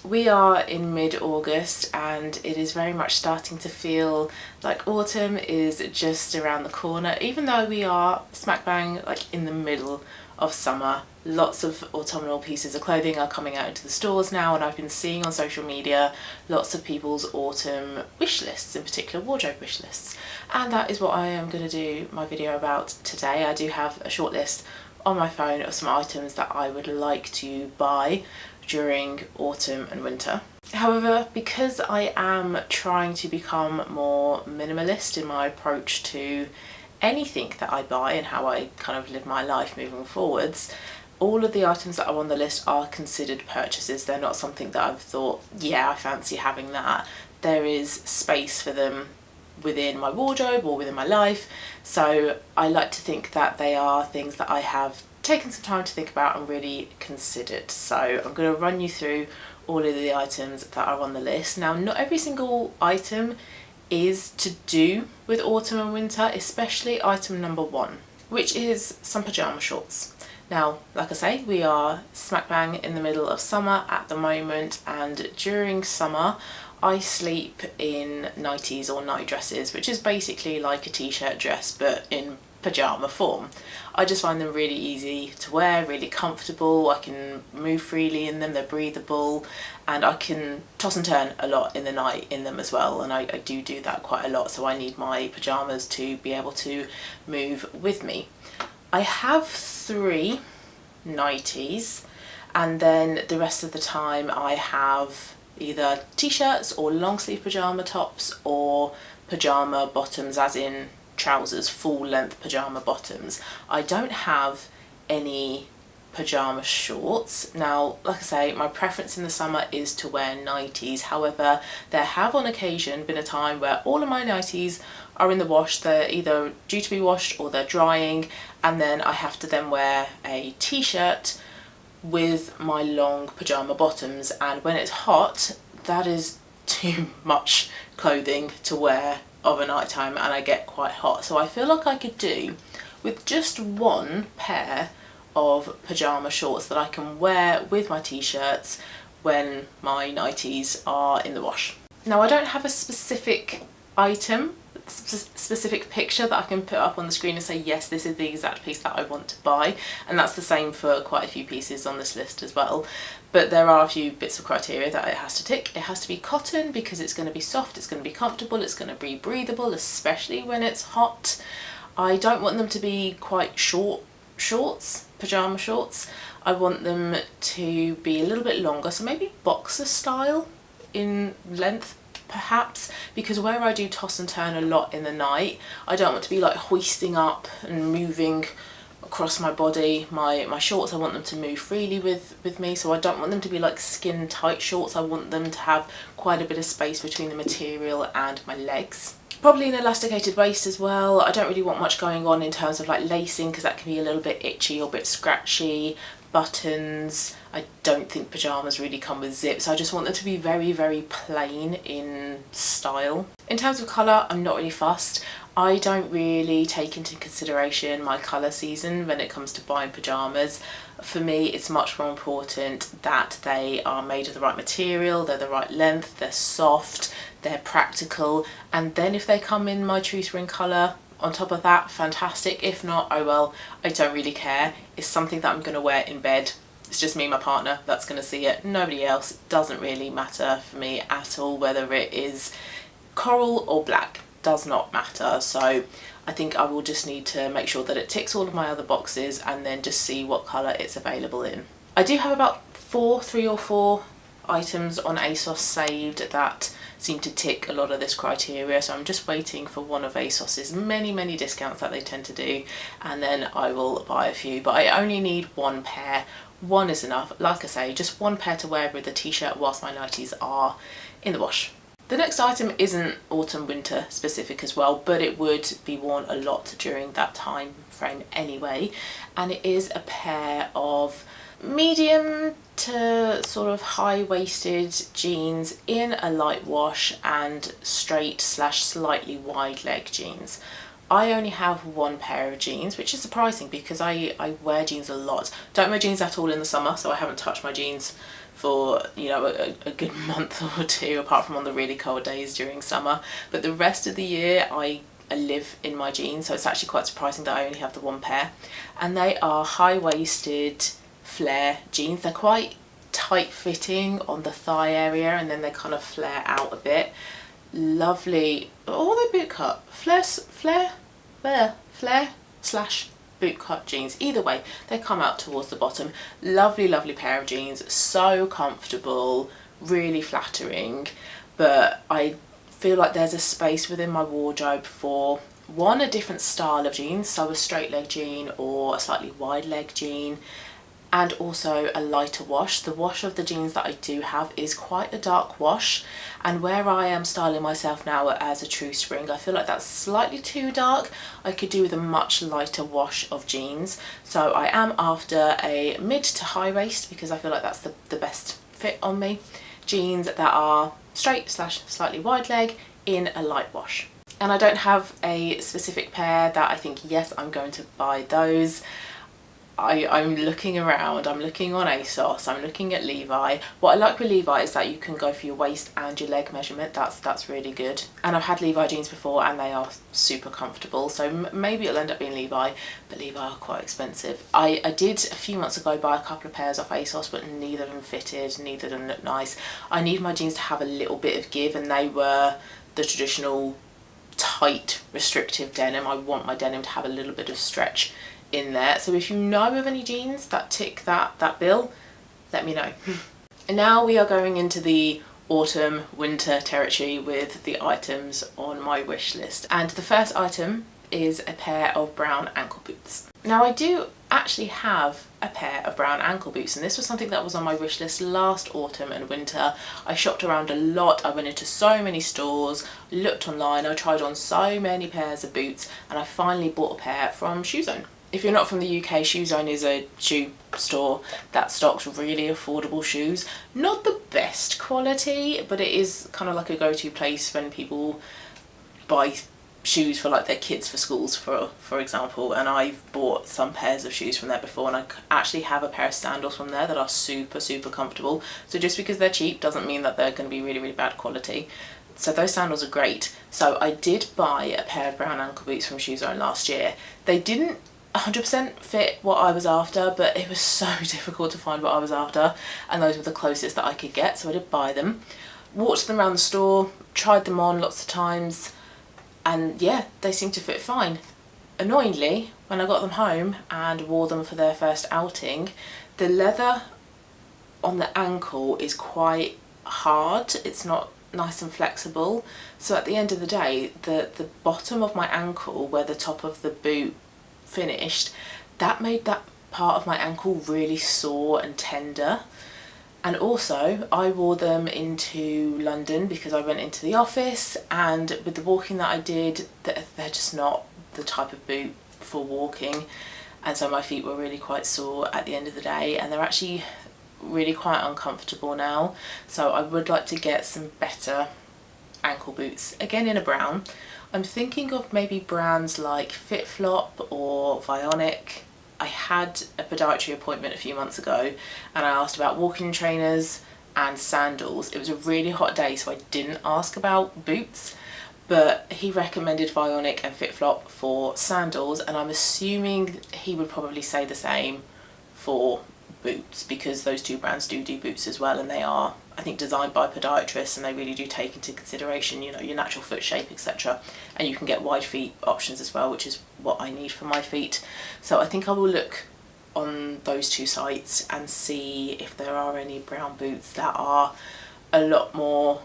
We are in mid-August and it is very much starting to feel like autumn is just around the corner, even though we are smack bang like in the middle of summer. Lots of autumnal pieces of clothing are coming out into the stores now, and I've been seeing on social media lots of people's autumn wish lists, in particular wardrobe wish lists, and that is what I am going to do my video about today. I do have a short list on my phone of some items that I would like to buy during autumn and winter. However, because I am trying to become more minimalist in my approach to anything that I buy and how I kind of live my life moving forwards, all of the items that are on the list are considered purchases. They're not something that I've thought, yeah, I fancy having that. There is space for them within my wardrobe or within my life, so I like to think that they are things that I have taken some time to think about and really considered. So I'm going to run you through all of the items that are on the list. Now, not every single item is to do with autumn and winter, especially item number one, which is some pyjama shorts. Now, like I say, we are smack bang in the middle of summer at the moment, and during summer I sleep in nighties or night dresses, which is basically like a t-shirt dress but in pyjama form. I just find them really easy to wear, really comfortable. I can move freely in them, they're breathable, and I can toss and turn a lot in the night in them as well, and I do that quite a lot, so I need my pyjamas to be able to move with me. I have 3 nighties, and then the rest of the time I have either t-shirts or long sleeve pyjama tops or pyjama bottoms, as in trousers, full length pyjama bottoms. I don't have any pyjama shorts. Now, like I say, my preference in the summer is to wear nighties. However, there have on occasion been a time where all of my nighties are in the wash. They're either due to be washed or they're drying, and then I have to then wear a t-shirt with my long pyjama bottoms, and when it's hot, that is too much clothing to wear of a night time, and I get quite hot. So I feel like I could do with just one pair of pyjama shorts that I can wear with my t-shirts when my nighties are in the wash. Now, I don't have a specific item, specific picture that I can put up on the screen and say, yes, this is the exact piece that I want to buy, and that's the same for quite a few pieces on this list as well. But there are a few bits of criteria that it has to tick. It has to be cotton because it's going to be soft, it's going to be comfortable, it's going to be breathable, especially when it's hot. I don't want them to be quite short shorts, pyjama shorts. I want them to be a little bit longer, so maybe boxer style in length perhaps, because where I do toss and turn a lot in the night, I don't want to be like hoisting up and moving across my body. My shorts, I want them to move freely with me, so I don't want them to be like skin tight shorts. I want them to have quite a bit of space between the material and my legs. Probably an elasticated waist as well. I don't really want much going on in terms of like lacing, because that can be a little bit itchy or a bit scratchy. Buttons, I don't think pyjamas really come with zips. I just want them to be very, very plain in style. In terms of colour, I'm not really fussed. I don't really take into consideration my colour season when it comes to buying pyjamas. For me, it's much more important that they are made of the right material, they're the right length, they're soft, they're practical, and then if they come in my true spring colour, on top of that, fantastic. If not, oh well, I don't really care. It's something that I'm going to wear in bed. It's just me and my partner that's going to see it. Nobody else. It doesn't really matter for me at all whether it is coral or black. Does not matter. So I think I will just need to make sure that it ticks all of my other boxes and then just see what colour it's available in. I do have about 3 or 4 items on ASOS saved that seem to tick a lot of this criteria, so I'm just waiting for one of ASOS's many discounts that they tend to do, and then I will buy a few. But I only need 1 pair. 1 is enough. Like I say, just 1 pair to wear with the t-shirt whilst my nighties are in the wash. The next item isn't autumn winter specific as well, but it would be worn a lot during that time frame anyway, and it is a pair of medium to sort of high-waisted jeans in a light wash and straight / slightly wide leg jeans. I only have 1 pair of jeans, which is surprising because I wear jeans a lot. Don't wear jeans at all in the summer, so I haven't touched my jeans for, you know, a good month or two, apart from on the really cold days during summer. But the rest of the year I live in my jeans, so it's actually quite surprising that I only have the one pair. And they are high-waisted flare jeans. They're quite tight fitting on the thigh area, and then they kind of flare out a bit. Lovely. Oh, they boot cut. Flare slash boot cut jeans. Either way, they come out towards the bottom. Lovely, lovely pair of jeans. So comfortable, really flattering. But I feel like there's a space within my wardrobe for one, a different style of jeans, so a straight leg jean or a slightly wide leg jean, and also a lighter wash. The wash of the jeans that I do have is quite a dark wash, and where I am styling myself now as a true spring, I feel like that's slightly too dark. I could do with a much lighter wash of jeans. So I am after a mid to high waist, because I feel like that's the best fit on me. Jeans that are straight slash slightly wide leg in a light wash. And I don't have a specific pair that I think, yes, I'm going to buy those. I'm looking around, I'm looking on ASOS, I'm looking at Levi. What I like with Levi is that you can go for your waist and your leg measurement. That's really good. And I've had Levi jeans before and they are super comfortable, so maybe it'll end up being Levi, but Levi are quite expensive. I did a few months ago buy a couple of pairs off ASOS, but neither of them fitted, neither of them looked nice. I need my jeans to have a little bit of give, and they were the traditional tight restrictive denim. I want my denim to have a little bit of stretch in there. So if you know of any jeans that tick that bill, let me know. And now we are going into the autumn winter territory with the items on my wish list, and the first item is a pair of brown ankle boots. Now I do actually have a pair of brown ankle boots, and this was something that was on my wish list last autumn and winter. I shopped around a lot, I went into so many stores, looked online, I tried on so many pairs of boots, and I finally bought a pair from Shoe Zone. If you're not from the UK, Shoe Zone is a shoe store that stocks really affordable shoes. Not the best quality, but it is kind of like a go-to place when people buy shoes for like their kids for schools, for example. And I've bought some pairs of shoes from there before, and I actually have a pair of sandals from there that are super comfortable. So just because they're cheap doesn't mean that they're going to be really bad quality. So those sandals are great. So I did buy a pair of brown ankle boots from Shoe Zone last year. They didn't 100% fit what I was after, but it was so difficult to find what I was after, and those were the closest that I could get, so I did buy them. Walked them around the store, tried them on lots of times, and yeah, they seemed to fit fine. Annoyingly, when I got them home and wore them for their first outing, the leather on the ankle is quite hard. It's not nice and flexible, so at the end of the day, the bottom of my ankle, where the top of the boot finished, that made that part of my ankle really sore and tender. And also I wore them into London because I went into the office, and with the walking that I did, they're just not the type of boot for walking, and so my feet were really quite sore at the end of the day, and they're actually really quite uncomfortable now. So I would like to get some better ankle boots, again in a brown. I'm thinking of maybe brands like FitFlop or Vionic. I had a podiatry appointment a few months ago, and I asked about walking trainers and sandals. It was a really hot day, so I didn't ask about boots, but he recommended Vionic and FitFlop for sandals, and I'm assuming he would probably say the same for boots, because those two brands do boots as well, and they are, I think, designed by podiatrists, and they really do take into consideration, you know, your natural foot shape, etc. And you can get wide feet options as well, which is what I need for my feet. So I think I will look on those two sites and see if there are any brown boots that are a lot more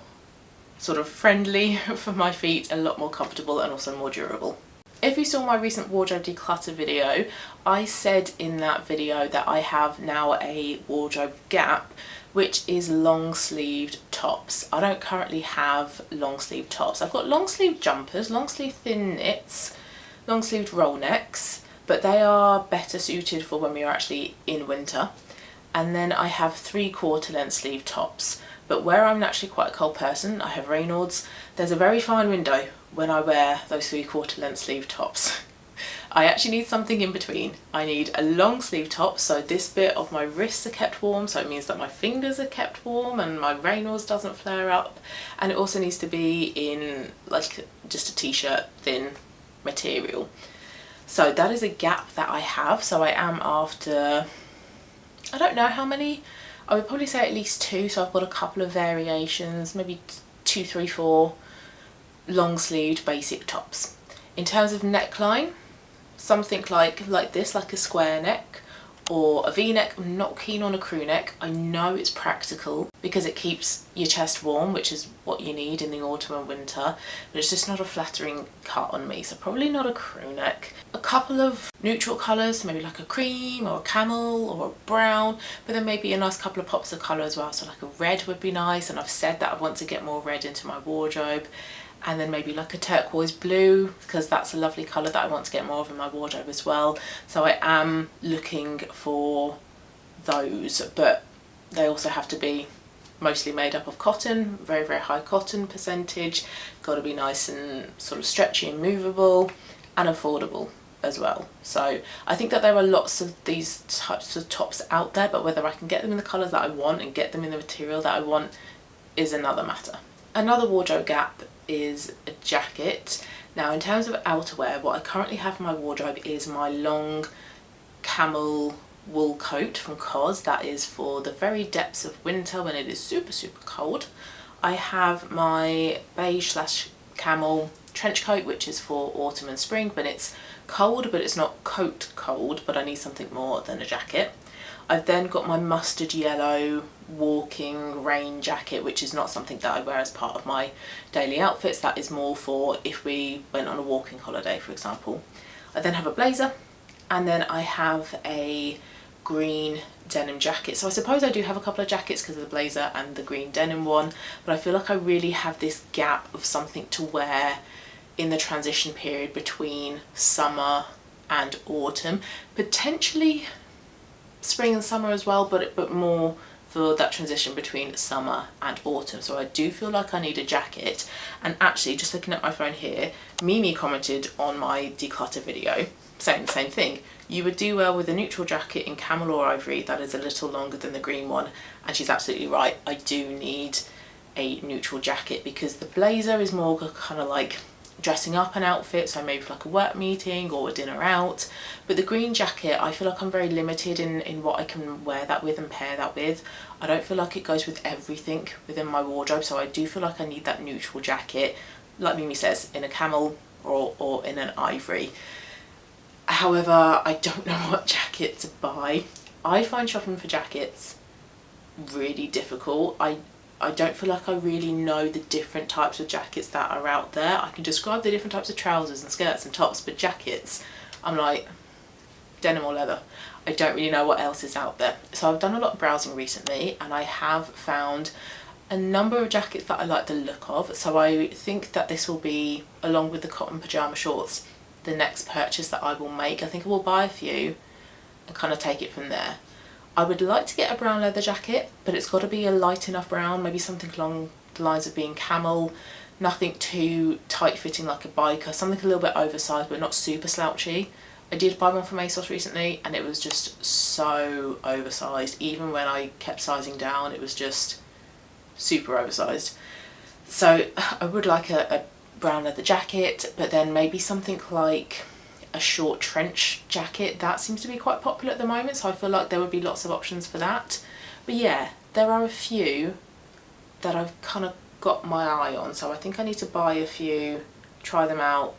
sort of friendly for my feet, a lot more comfortable, and also more durable. If you saw my recent wardrobe declutter video, I said in that video that I have now a wardrobe gap, which is long sleeved tops. I don't currently have long sleeved tops. I've got long sleeved jumpers, long sleeve thin knits, long sleeved roll necks, but they are better suited for when we are actually in winter. And then I have 3/4 length sleeve tops. But where I'm naturally quite a cold person, I have Raynaud's, there's a very fine window when I wear those 3/4 length sleeve tops. I actually need something in between. I need a long sleeve top, so this bit of my wrists are kept warm, so it means that my fingers are kept warm and my Reynolds doesn't flare up. And it also needs to be in like just a t-shirt thin material. So that is a gap that I have. So I am after, I don't know how many, I would probably say at least 2. So I've got a couple of variations, maybe 2, 3, 4 long sleeved basic tops. In terms of neckline, something like this, like a square neck or a v-neck. I'm not keen on a crew neck. I know it's practical because it keeps your chest warm, which is what you need in the autumn and winter, but it's just not a flattering cut on me, so probably not a crew neck. A couple of neutral colours, maybe like a cream or a camel or a brown, but then maybe a nice couple of pops of colour as well, so like a red would be nice, and I've said that I want to get more red into my wardrobe. And then maybe like a turquoise blue, because that's a lovely colour that I want to get more of in my wardrobe as well. So I am looking for those, but they also have to be mostly made up of cotton, very, very high cotton percentage, got to be nice and sort of stretchy and movable and affordable as well. So I think that there are lots of these types of tops out there, but whether I can get them in the colours that I want and get them in the material that I want is another matter. Another wardrobe gap is a jacket. Now in terms of outerwear, what I currently have in my wardrobe is my long camel wool coat from COS. That is for the very depths of winter when it is super, super cold. I have my beige / camel trench coat, which is for autumn and spring when it's cold, but it's not coat cold, but I need something more than a jacket. I've then got my mustard yellow walking rain jacket, which is not something that I wear as part of my daily outfits. That is more for if we went on a walking holiday, for example. I then have a blazer, and then I have a green denim jacket. So I suppose I do have a couple of jackets because of the blazer and the green denim one, but I feel like I really have this gap of something to wear in the transition period between summer and autumn, potentially spring and summer as well, but more for that transition between summer and autumn. So I do feel like I need a jacket. And actually, just looking at my phone here, Mimi commented on my declutter video saying the same thing. You would do well with a neutral jacket in camel or ivory that is a little longer than the green one, and she's absolutely right. I do need a neutral jacket because the blazer is more kind of like dressing up an outfit, so maybe for like a work meeting or a dinner out, but the green jacket, I feel like I'm very limited in what I can wear that with and pair that with. I don't feel like it goes with everything within my wardrobe, so I do feel like I need that neutral jacket, like Mimi says, in a camel or in an ivory. However, I don't know what jacket to buy. I find shopping for jackets really difficult. I don't feel like I really know the different types of jackets that are out there. I can describe the different types of trousers and skirts and tops, but jackets, I'm like, denim or leather. I don't really know what else is out there. So I've done a lot of browsing recently, and I have found a number of jackets that I like the look of. So I think that this will be, along with the cotton pyjama shorts, the next purchase that I will make. I think I will buy a few and kind of take it from there. I would like to get a brown leather jacket, but it's got to be a light enough brown, maybe something along the lines of being camel, nothing too tight fitting like a biker, something a little bit oversized but not super slouchy. I did buy one from ASOS recently and it was just so oversized. Even when I kept sizing down, it was just super oversized. So I would like a brown leather jacket, but then maybe something like a short trench jacket. That seems to be quite popular at the moment, so I feel like there would be lots of options for that. But yeah, there are a few that I've kind of got my eye on, so I think I need to buy a few, try them out,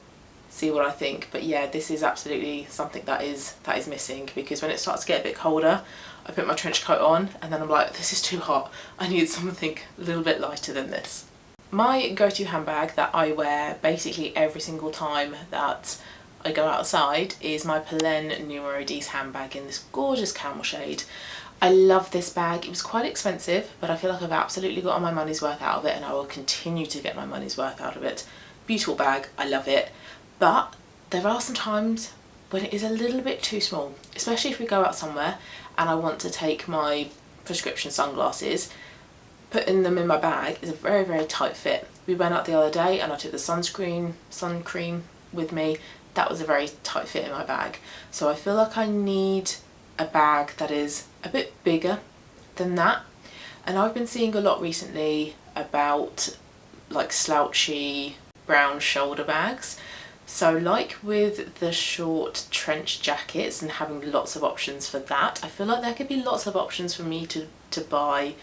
see what I think. But yeah, this is absolutely something that is missing, because when it starts to get a bit colder, I put my trench coat on and then I'm like, this is too hot, I need something a little bit lighter than this. My go-to handbag that I wear basically every single time that I go outside is my Pelen Numero 10 handbag in this gorgeous camel shade. I love this bag. It was quite expensive, but I feel like I've absolutely gotten my money's worth out of it, and I will continue to get my money's worth out of it. Beautiful bag, I love it. But there are some times when it is a little bit too small, especially if we go out somewhere and I want to take my prescription sunglasses. Putting them in my bag is a very, very tight fit. We went out the other day and I took the sun cream with me. that was a very tight fit in my bag. So I feel like I need a bag that is a bit bigger than that. And I've been seeing a lot recently about like slouchy brown shoulder bags. So like with the short trench jackets and having lots of options for that, I feel like there could be lots of options for me to buy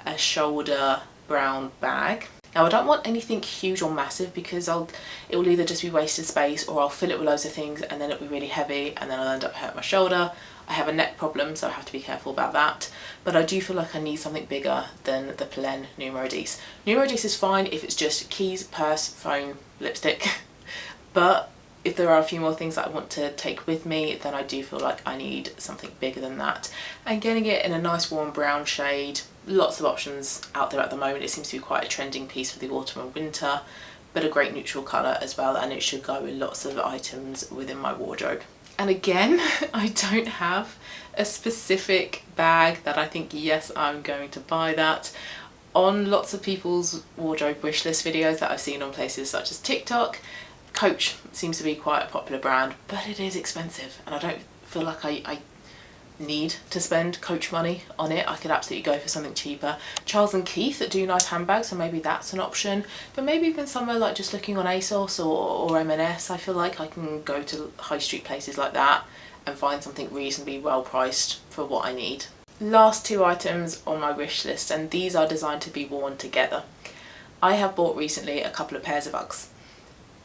a shoulder brown bag. Now I don't want anything huge or massive because it will either just be wasted space, or I'll fill it with loads of things and then it'll be really heavy and then I'll end up hurting my shoulder. I have a neck problem, so I have to be careful about that. But I do feel like I need something bigger than the Plein Numero 10. Numero 10 is fine if it's just keys, purse, phone, lipstick. But if there are a few more things that I want to take with me, then I do feel like I need something bigger than that. And getting it in a nice warm brown shade, lots of options out there at the moment. It seems to be quite a trending piece for the autumn and winter, but a great neutral colour as well, and it should go with lots of items within my wardrobe. And again, I don't have a specific bag that I think, yes, I'm going to buy that. On lots of people's wardrobe wish list videos that I've seen on places such as TikTok, Coach seems to be quite a popular brand, but it is expensive and I don't feel like I need to spend Coach money on it. I could absolutely go for something cheaper. Charles and Keith that do nice handbags, so maybe that's an option. But maybe even somewhere like just looking on ASOS or M&S, I feel like I can go to high street places like that and find something reasonably well priced for what I need. Last two items on my wish list, and these are designed to be worn together. I have bought recently a couple of pairs of Uggs.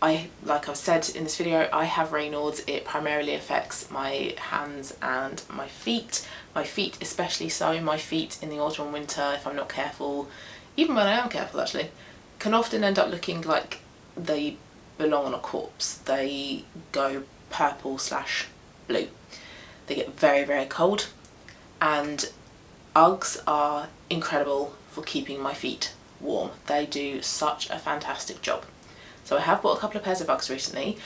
Like I've said in this video, I have Raynaud's. It primarily affects my hands and my feet. My feet especially so. My feet in the autumn and winter, if I'm not careful, even when I am careful actually, can often end up looking like they belong on a corpse. They go purple/blue. They get very, very cold, and Uggs are incredible for keeping my feet warm. They do such a fantastic job. So I have bought a couple of pairs of Uggs recently.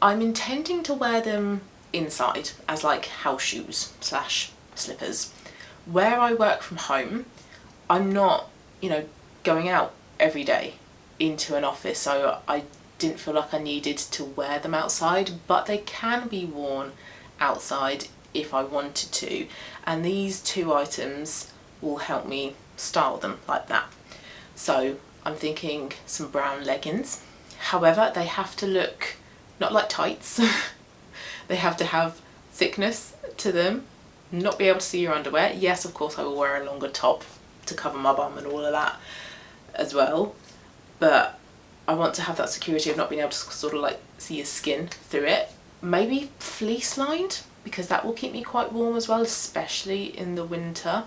I'm intending to wear them inside as like house shoes / slippers. Where I work from home, I'm not, going out every day into an office, so I didn't feel like I needed to wear them outside, but they can be worn outside if I wanted to. And these two items will help me style them like that. So I'm thinking some brown leggings. However, they have to look not like tights. They have to have thickness to them, not be able to see your underwear. Yes, of course I will wear a longer top to cover my bum and all of that as well, but I want to have that security of not being able to sort of like see your skin through it. Maybe fleece lined, because that will keep me quite warm as well, especially in the winter.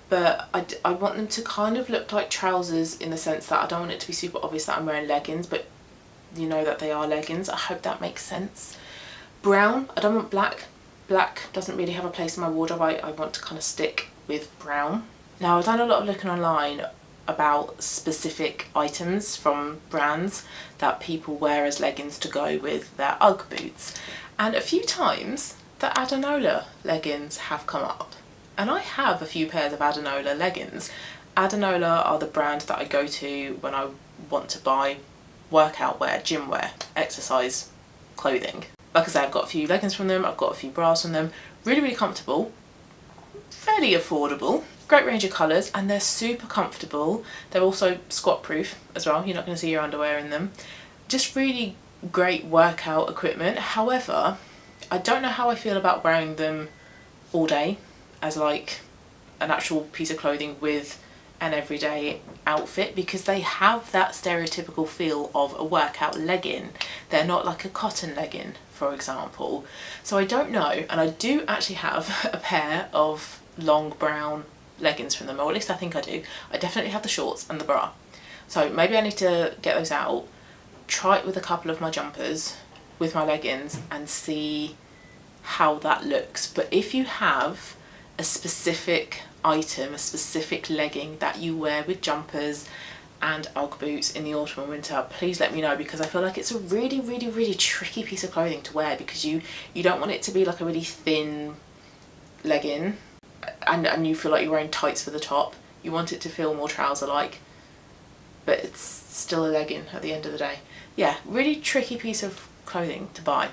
But I want them to kind of look like trousers, in the sense that I don't want it to be super obvious that I'm wearing leggings, but you know that they are leggings. I hope that makes sense. Brown, I don't want black. Black doesn't really have a place in my wardrobe. I want to kind of stick with brown. Now I've done a lot of looking online about specific items from brands that people wear as leggings to go with their Ugg boots. And a few times the Adanola leggings have come up. And I have a few pairs of Adanola leggings. Adanola are the brand that I go to when I want to buy workout wear, gym wear, exercise clothing. Like I say, I've got a few leggings from them, I've got a few bras from them. Really, really comfortable, fairly affordable, great range of colours, and they're super comfortable. They're also squat proof as well, you're not going to see your underwear in them. Just really great workout equipment. However, I don't know how I feel about wearing them all day as like an actual piece of clothing with an everyday outfit, because they have that stereotypical feel of a workout legging. They're not like a cotton legging, for example. So I don't know, and I do actually have a pair of long brown leggings from them, or at least I think I do. I definitely have the shorts and the bra. So maybe I need to get those out, try it with a couple of my jumpers with my leggings and see how that looks. But if you have a specific item, a specific legging that you wear with jumpers and Ugg boots in the autumn and winter, please let me know, because I feel like it's a really, really, really tricky piece of clothing to wear, because you don't want it to be like a really thin legging and you feel like you're wearing tights for the top. You want it to feel more trouser-like, but it's still a legging at the end of the day. Yeah, really tricky piece of clothing to buy.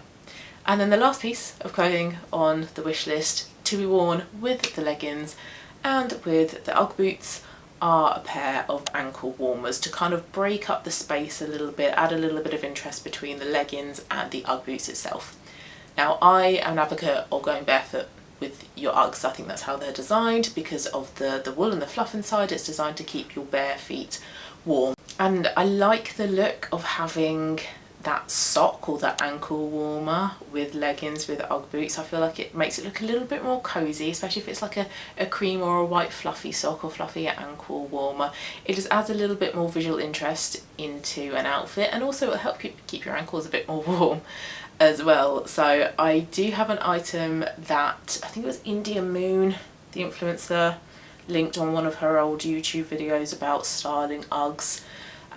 And then the last piece of clothing on the wish list to be worn with the leggings and with the Ugg boots are a pair of ankle warmers to kind of break up the space a little bit, add a little bit of interest between the leggings and the Ugg boots itself. Now, I am an advocate of going barefoot with your Uggs. I think that's how they're designed because of the wool and the fluff inside. It's designed to keep your bare feet warm. And I like the look of having that sock or that ankle warmer with leggings with Ugg boots. I feel like it makes it look a little bit more cozy, especially if it's like a cream or a white fluffy sock or fluffy ankle warmer. It just adds a little bit more visual interest into an outfit, and also it'll help you keep your ankles a bit more warm as well. So I do have an item that I think it was India Moon, the influencer, linked on one of her old YouTube videos about styling Uggs,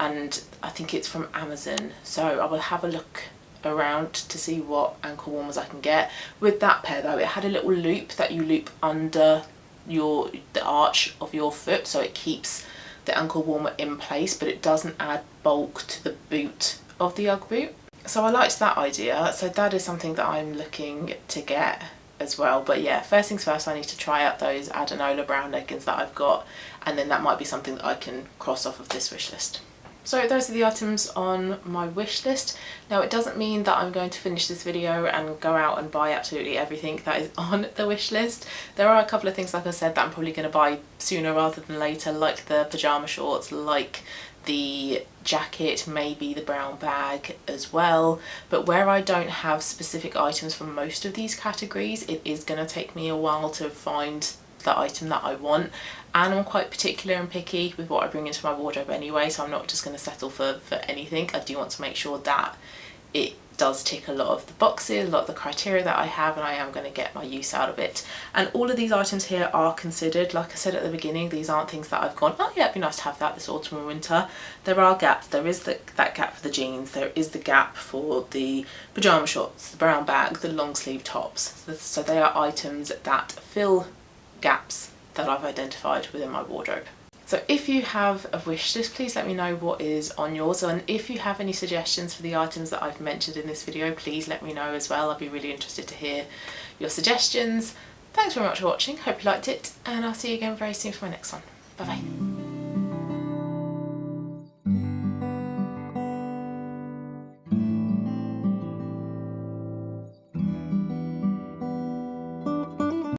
and I think it's from Amazon, so I will have a look around to see what ankle warmers I can get. With that pair though, it had a little loop that you loop under the arch of your foot, so it keeps the ankle warmer in place, but it doesn't add bulk to the boot of the Ugg boot. So I liked that idea, so that is something that I'm looking to get as well. But yeah, first things first, I need to try out those Adanola brown leggings that I've got, and then that might be something that I can cross off of this wish list. So those are the items on my wish list. Now, it doesn't mean that I'm going to finish this video and go out and buy absolutely everything that is on the wish list. There are a couple of things, like I said, that I'm probably going to buy sooner rather than later, like the pyjama shorts, like the jacket, maybe the brown bag as well. But where I don't have specific items for most of these categories, it is going to take me a while to find the item that I want, and I'm quite particular and picky with what I bring into my wardrobe anyway, so I'm not just going to settle for anything. I do want to make sure that it does tick a lot of the boxes, a lot of the criteria that I have, and I am going to get my use out of it. And all of these items here are considered. Like I said at the beginning, these aren't things that I've gone, oh yeah, it'd be nice to have that this autumn or winter. There are gaps. There is that gap for the jeans, there is the gap for the pyjama shorts, the brown bag, the long sleeve tops. So they are items that fill gaps that I've identified within my wardrobe. So if you have a wish list, please let me know what is on yours, and if you have any suggestions for the items that I've mentioned in this video, please let me know as well. I'd be really interested to hear your suggestions. Thanks very much for watching, hope you liked it, and I'll see you again very soon for my next one. Bye bye.